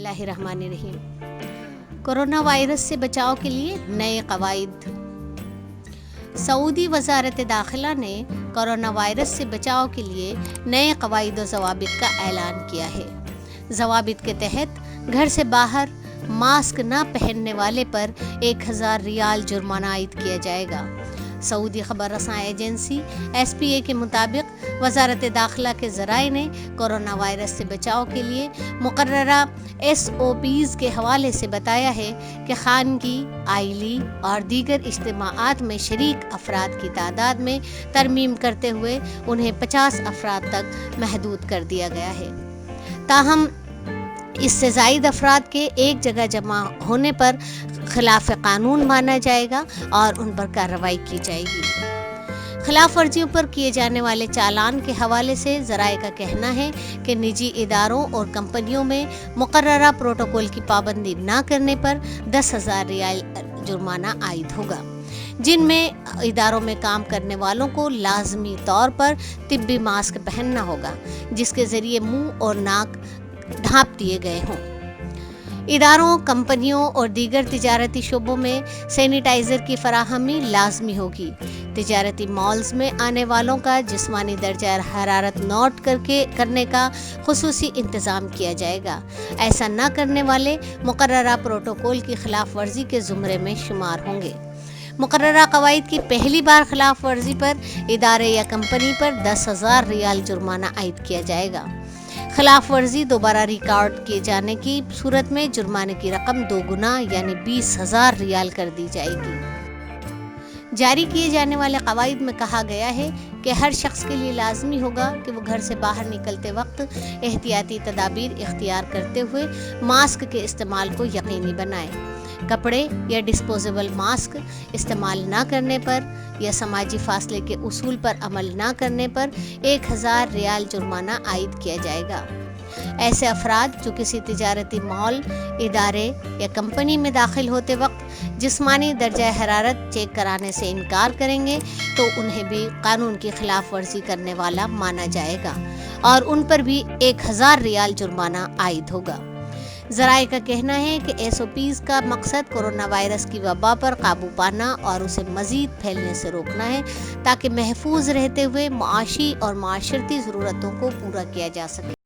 बिस्मिल्लाहिर्रहमानिर्रहीम। Corona virus से बचाव के लिए नए कवायद। सऊदी वज़ारत दाखिला ने कोरोना वायरस से बचाव के लिए नए कवायद व ज़वाबित का ऐलान किया है। ज़वाबित के तहत घर से बाहर मास्क न पहनने वाले पर 1000 रियाल जुर्माना आयद किया जाएगा। सऊदी खबर रसां एजेंसी SPA के मुताबिक वज़ारत दाखिला के ज़राए ने कोरोना वायरस से बचाव के लिए मुकर्ररा SOPs के हवाले से बताया है कि खानगी, आइली और दीगर इज्तिमाआत में शरीक अफराद की तादाद में तरमीम करते हुए उन्हें 50 अफराद तक महदूद कर दिया गया है। ताहम इससे ज़ायद अफराद के एक जगह जमा होने पर खिलाफ कानून माना जाएगा और उन पर कार्रवाई की जाएगी। खिलाफ वर्जियों पर किए जाने वाले चालान के हवाले से ज़राए का कहना है कि निजी इदारों और कंपनियों में मुकर्ररा प्रोटोकॉल की पाबंदी न करने पर 10,000 रियाल जुर्माना आयद होगा, जिनमें इदारों में काम करने वालों को लाजमी तौर पर तिब्बी मास्क पहनना होगा, जिसके ज़रिए मुंह और नाक ढाँप दिए गए हों। इदारों, कंपनियों और दीगर तिजारती शोबों में सैनिटाइज़र की फराहमी लाजमी होगी। तिजारती मॉल्स में आने वालों का जिस्मानी दर्जा हरारत नोट करने का खुसूसी इंतज़ाम किया जाएगा। ऐसा न करने वाले मुकर्ररा प्रोटोकॉल की खिलाफ वर्जी के ज़ुमरे में शुमार होंगे। मुकर्ररा कवायद की पहली बार खिलाफ वर्जी पर इदारे या कंपनी पर 10,000 रियाल जुर्माना आयद किया जाएगा। खिलाफ वर्जी दोबारा रिकॉर्ड किए जाने की सूरत में जुर्माने की रकम 2 गुना यानी 20,000 रियाल कर दी जाएगी। जारी किए जाने वाले कवायद में कहा गया है कि हर शख्स के लिए लाजमी होगा कि वो घर से बाहर निकलते वक्त एहतियाती तदाबीर इख्तियार करते हुए मास्क के इस्तेमाल को यकीनी बनाए। कपड़े या डिस्पोजेबल मास्क इस्तेमाल न करने पर या समाजी फासले के उसूल पर अमल न करने पर 1000 रियाल जुर्माना आयद किया जाएगा। ऐसे अफराद जो किसी तिजारती मॉल, इदारे या कंपनी में दाखिल होते वक्त जिस्मानी दर्जा हरारत चेक कराने से इनकार करेंगे तो उन्हें भी कानून की खिलाफ वर्जी करने वाला माना जाएगा और उन पर भी 1000 रियाल जुर्माना आयद होगा। ज़राए का कहना है कि SOPs का मकसद कोरोना वायरस की वबा पर काबू पाना और उसे मज़ीद फैलने से रोकना है, ताकि महफूज रहते हुए मुआशी और माशरती ज़रूरतों को पूरा किया जा सके।